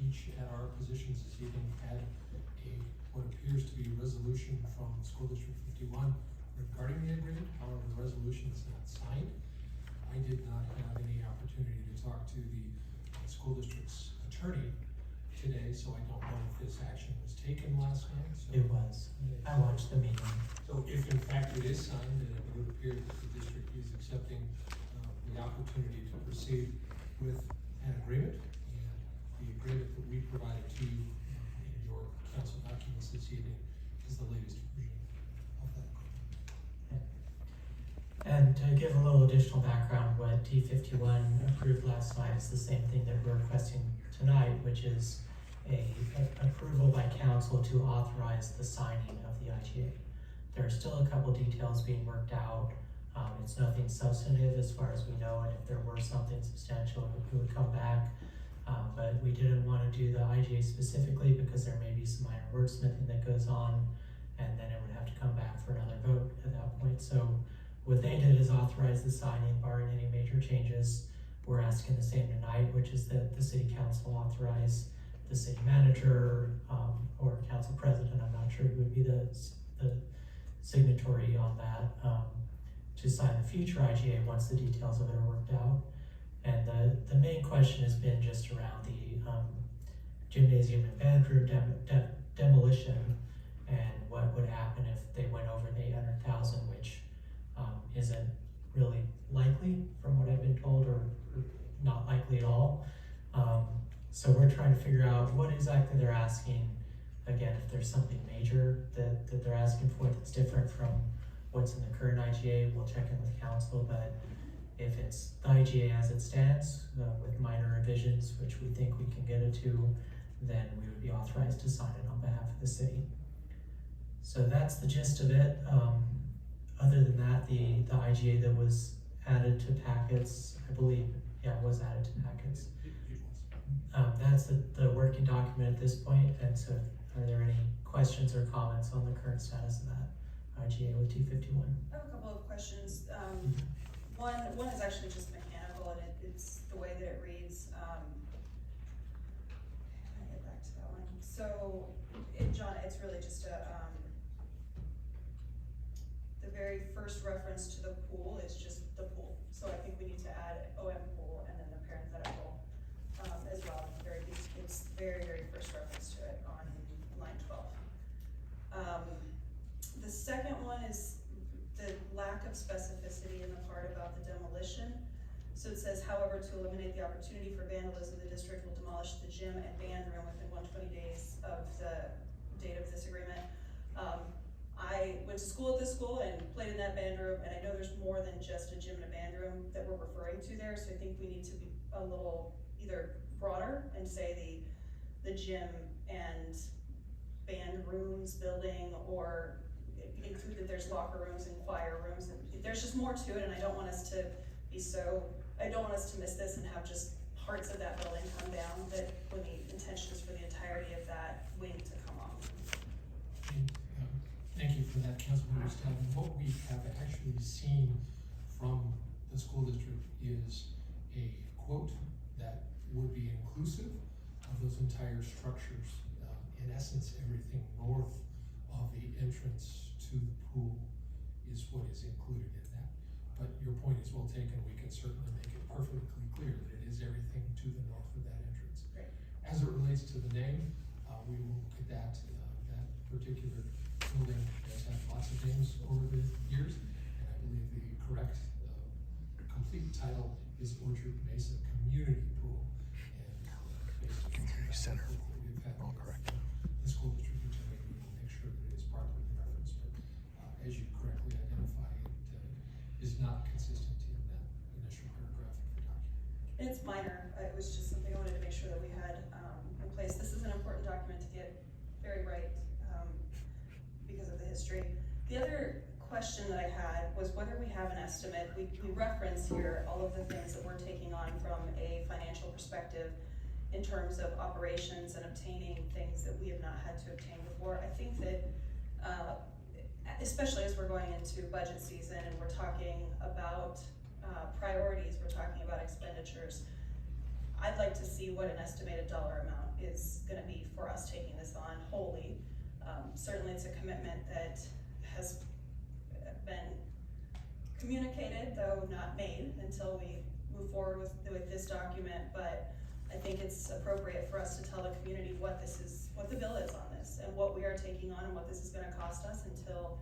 each at our positions this evening had what appears to be a resolution from School District 51 regarding the agreement. However, the resolution is not signed. I did not have any opportunity to talk to the school district's attorney today, so I don't know if this action was taken last night. So it was. I watched the meeting. So if in fact it is signed, then it would appear that the district is accepting the opportunity to proceed with an agreement. And the agreement that we provided to you in your council documents this evening is the latest version of that agreement. And to give a little additional background, what D51 approved last night is the same thing that we're requesting tonight, which is a approval by council to authorize the signing of the IGA. There are still a couple details being worked out. It's nothing substantive as far as we know, and if there were something substantial, it would come back. But we didn't want to do the IGA specifically because there may be some minor wordsmithing that goes on, and then it would have to come back for another vote at that point. So what they did is authorize the signing, barring any major changes. We're asking the same tonight, which is that the city council authorize the city manager or council president, I'm not sure who would be the signatory on that, to sign the future IGA once the details of it are worked out. And the main question has been just around the gymnasium and band room demolition and what would happen if they went over the 800,000, which isn't really likely from what I've been told, or not likely at all. So we're trying to figure out what exactly they're asking. Again, if there's something major that they're asking for that's different from what's in the current IGA, we'll check in with council. But if it's the IGA as it stands, with minor revisions, which we think we can get it to, then we would be authorized to sign it on behalf of the city. So that's the gist of it. Other than that, the IGA that was added to packets, I believe, yeah, was added to packets. That's the working document at this point. And so are there any questions or comments on the current status of that IGA with T51? I have a couple of questions. One is actually just mechanical, and it's the way that it reads. How can I get back to that one? So, John, it's really just the very first reference to the pool is just the pool. So I think we need to add OM pool and then the parenthetical as well. It's very, very first reference to it on line 12. The second one is the lack of specificity in the part about the demolition. So it says, however, to eliminate the opportunity for vandalism, the district will demolish the gym and band room within 120 days of the date of this agreement. I went to school at this school and played in that band room, and I know there's more than just a gym and a band room that we're referring to there, so I think we need to be a little either broader and say the gym and band rooms building, or include that there's locker rooms and choir rooms, and there's just more to it, and I don't want us to miss this and have just parts of that building come down, that when the intention is for the entirety of that wing to come off. Thank you for that, Councilmember Stalvin. What we have actually seen from the school district is a quote that would be inclusive of those entire structures. In essence, everything north of the entrance to the pool is what is included in that. But your point is well taken. We can certainly make it perfectly clear that it is everything to the north of that entrance. Great. As it relates to the name, we will look at that. That particular building has had lots of names over the years, and I believe the correct complete title is Orchard Mesa Community Pool. And Community Center. We've had All correct. The school district attorney, we will make sure that it is properly referenced, but as you correctly identify, it is not consistent in that initial paragraph of the document. It's minor. It was just something I wanted to make sure that we had in place. This is an important document to get very right because of the history. The other question that I had was whether we have an estimate. We reference here all of the things that we're taking on from a financial perspective in terms of operations and obtaining things that we have not had to obtain before. I think that especially as we're going into budget season and we're talking about priorities, we're talking about expenditures, I'd like to see what an estimated dollar amount is gonna be for us taking this on wholly. Certainly it's a commitment that has been communicated, though not made, until we move forward with this document, but I think it's appropriate for us to tell the community what this is, what the bill is on this, and what we are taking on and what this is gonna cost us until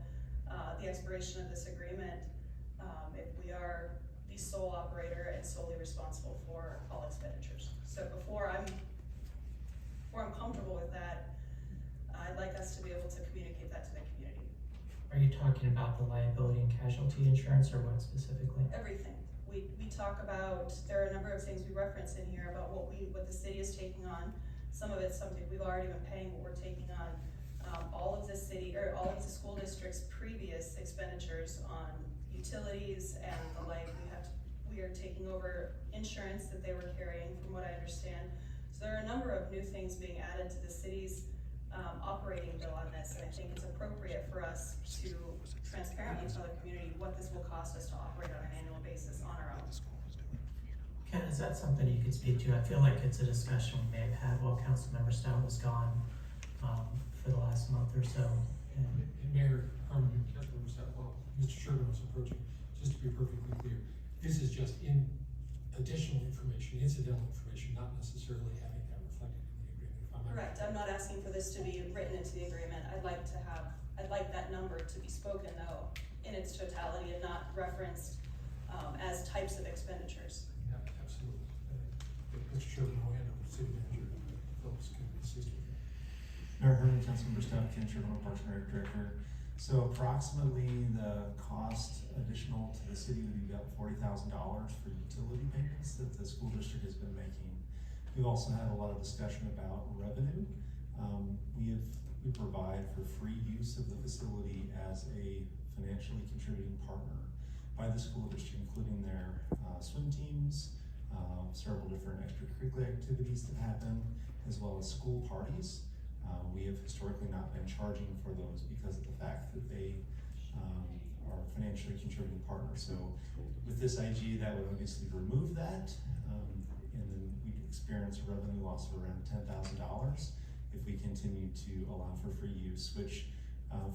the expiration of this agreement, if we are the sole operator and solely responsible for all expenditures. So before I'm comfortable with that, I'd like us to be able to communicate that to the community. Are you talking about the liability and casualty insurance, or what specifically? Everything. We talk about, there are a number of things we reference in here about what the city is taking on. Some of it's something we've already been paying, what we're taking on. All of the school district's previous expenditures on utilities and the like, we are taking over insurance that they were carrying, from what I understand. So there are a number of new things being added to the city's operating bill on this, and I think it's appropriate for us to transparently tell the community what this will cost us to operate on an annual basis on our own. Ken, is that something you could speak to? I feel like it's a discussion we may have had while Councilmember Stout was gone for the last month or so. And Mayor Harmon and Councilmember Stout, while Mr. Sherman was approaching, just to be perfectly clear, this is just additional information, incidental information, not necessarily having that reflected in the agreement. Correct. I'm not asking for this to be written into the agreement. I'd like that number to be spoken though in its totality and not referenced as types of expenditures. Yeah, absolutely. Mr. Sherman, I'll hand over to City Manager Phillips can assist with that. Mayor Herman, Councilmember Stout, Ken Sherman, Parks and Rec Director. So approximately the cost additional to the city would be about $40,000 for utility payments that the school district has been making. We've also had a lot of discussion about revenue. We provide for free use of the facility as a financially contributing partner by the school district, including their swim teams, several different extracurricular activities that happen, as well as school parties. We have historically not been charging for those because of the fact that they are financially contributing partners. So with this IG, that would obviously remove that, and then we'd experience a revenue loss of around $10,000 if we continue to allow for free use, which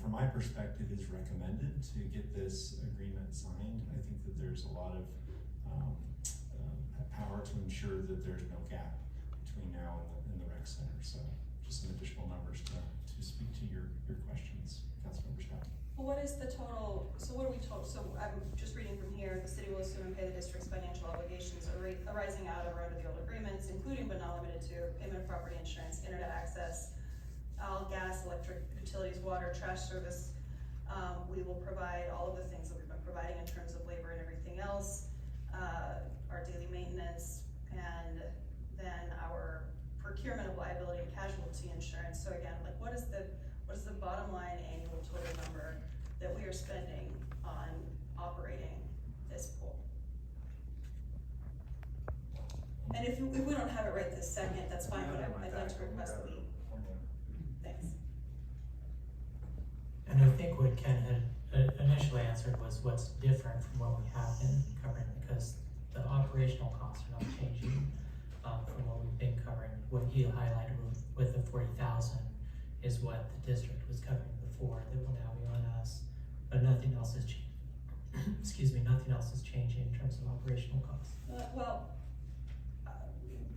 from my perspective is recommended to get this agreement signed. I think that there's a lot of power to ensure that there's no gap between now and the rec center. So just some additional numbers to speak to your questions, Councilmember Scott. Well, what is the total, so what are we told, so I'm just reading from here, the city will assume and pay the district's financial obligations arising out of or under the old agreements, including but not limited to payment of property insurance, internet access, gas, electric, utilities, water, trash service. We will provide all of the things that we've been providing in terms of labor and everything else, our daily maintenance, and then our procurement of liability and casualty insurance. So again, like what is the bottom line annual total number that we are spending on operating this pool? And if we don't have it right this second, that's fine, but I'd like to request that we, thanks. And I think what Ken had initially answered was what's different from what we have been covering, because the operational costs are not changing from what we've been covering. What he highlighted with the 40,000 is what the district was covering before that will now be on us, but nothing else is nothing else is changing in terms of operational costs.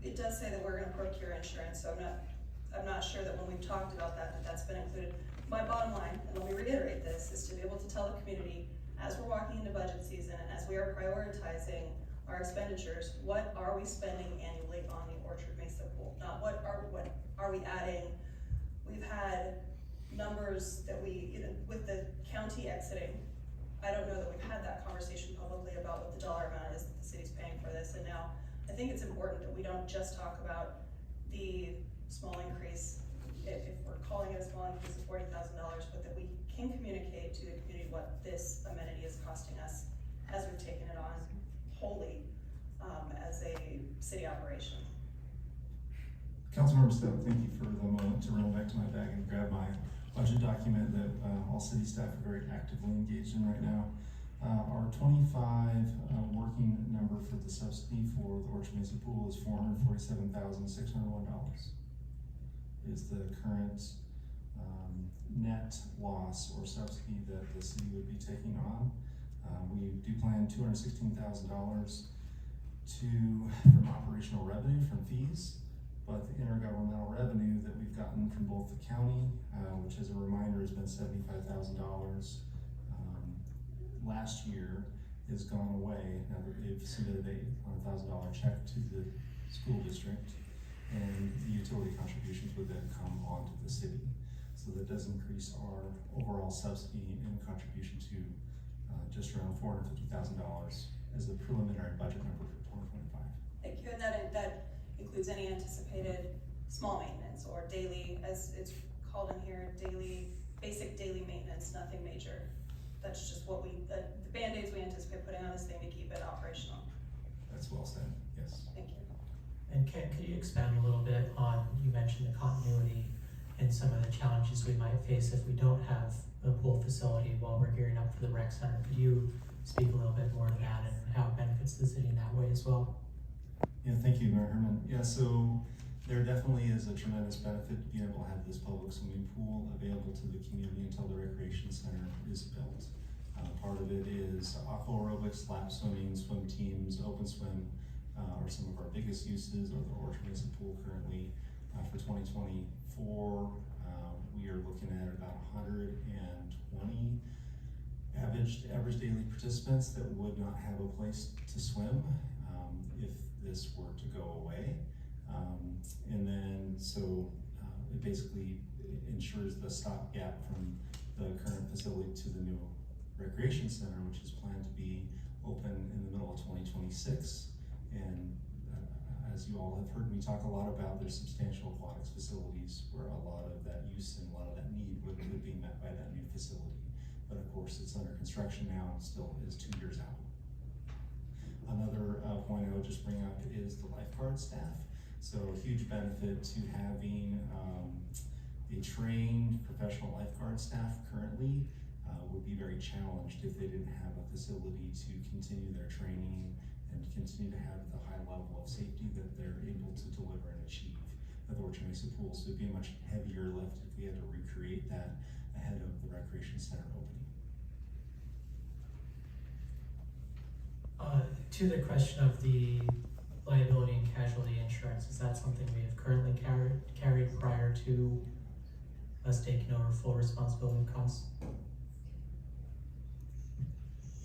It does say that we're gonna procure insurance, so I'm not sure that when we've talked about that that's been included. My bottom line, and let me reiterate this, is to be able to tell the community, as we're walking into budget season and as we are prioritizing our expenditures, what are we spending annually on the Orchard Mesa pool? Not what are we adding. We've had numbers that with the county exiting, I don't know that we've had that conversation publicly about what the dollar amount is that the city's paying for this, and now I think it's important that we don't just talk about the small increase, if we're calling it a small increase of $40,000, but that we can communicate to the community what this amenity is costing us as we've taken it on wholly as a city operation. Councilmember Stout, thank you for the moment to run back to my bag and grab my budget document that all city staff are very actively engaged in right now. Our 25 working number for the subsidy for the Orchard Mesa pool is $447,601. is the current net loss or subsidy that the city would be taking on. We do plan $216,000 from operational revenue from fees, but the intergovernmental revenue that we've gotten from both the county, which as a reminder has been $75,000 last year, has gone away. Now that they've submitted a $100,000 check to the school district, and the utility contributions would then come onto the city. So that does increase our overall subsidy and contribution to just around $450,000 as a preliminary budget number for 2025. Thank you, and that includes any anticipated small maintenance or daily, as it's called in here, basic daily maintenance, nothing major. That's just what the Band-Aids we anticipate putting on this thing to keep it operational. That's well said, yes. Thank you. And Ken, could you expand a little bit on, you mentioned the continuity and some of the challenges we might face if we don't have a pool facility while we're gearing up for the rec center? Could you speak a little bit more to that and how it benefits the city in that way as well? Yeah, thank you, Mayor Herman. Yeah, so there definitely is a tremendous benefit to being able to have this public swimming pool available to the community until the recreation center is built. Part of it is aqua aerobics, lap swimming, swim teams, open swim are some of our biggest uses, or the Orchard Mesa pool currently. For 2024, we are looking at about 120 average daily participants that would not have a place to swim if this were to go away. And then it basically ensures the stopgap from the current facility to the new recreation center, which is planned to be open in the middle of 2026. And as you all have heard me talk a lot about, there's substantial aquatics facilities where a lot of that use and a lot of that need would be met by that new facility. But of course, it's under construction now and still is 2 years out. Another point I would just bring up is the lifeguard staff. So a huge benefit to having a trained professional lifeguard staff currently would be very challenged if they didn't have a facility to continue their training and continue to have the high level of safety that they're able to deliver and achieve at the Orchard Mesa pool. So it'd be a much heavier lift if we had to recreate that ahead of the recreation center opening. To the question of the liability and casualty insurance, is that something we have currently carried prior to us taking over full responsibility and costs?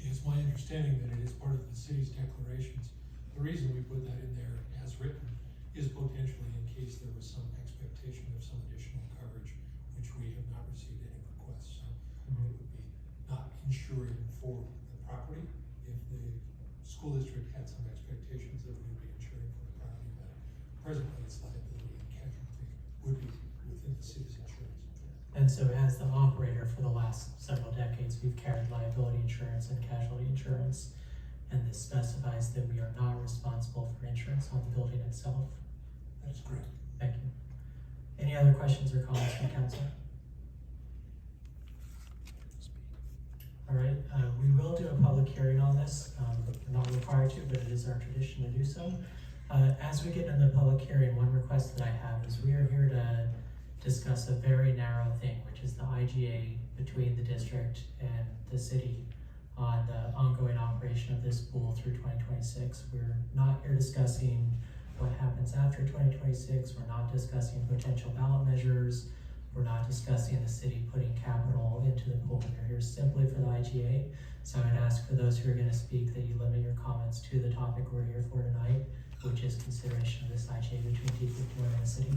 It's my understanding that it is part of the city's declarations. The reason we put that in there as written is potentially in case there was some expectation of some additional coverage, which we have not received any requests. So it would be not insuring for the property. If the school district had some expectations that we would be insuring for the property, but presently its liability and casualty would be within the city's insurance. And so as the operator for the last several decades, we've carried liability insurance and casualty insurance, and this specifies that we are not responsible for insurance on the building itself. That is correct. Thank you. Any other questions or comments from council? All right, we will do a public hearing on this. We're not required to, but it is our tradition to do so. As we get into the public hearing, one request that I have is we are here to discuss a very narrow thing, which is the IGA between the district and the city on the ongoing operation of this pool through 2026. We're not here discussing what happens after 2026. We're not discussing potential ballot measures. We're not discussing the city putting capital into the pool. We're here simply for the IGA. So I'd ask for those who are going to speak that you limit your comments to the topic we're here for tonight, which is consideration of this IGA between D51 and the city.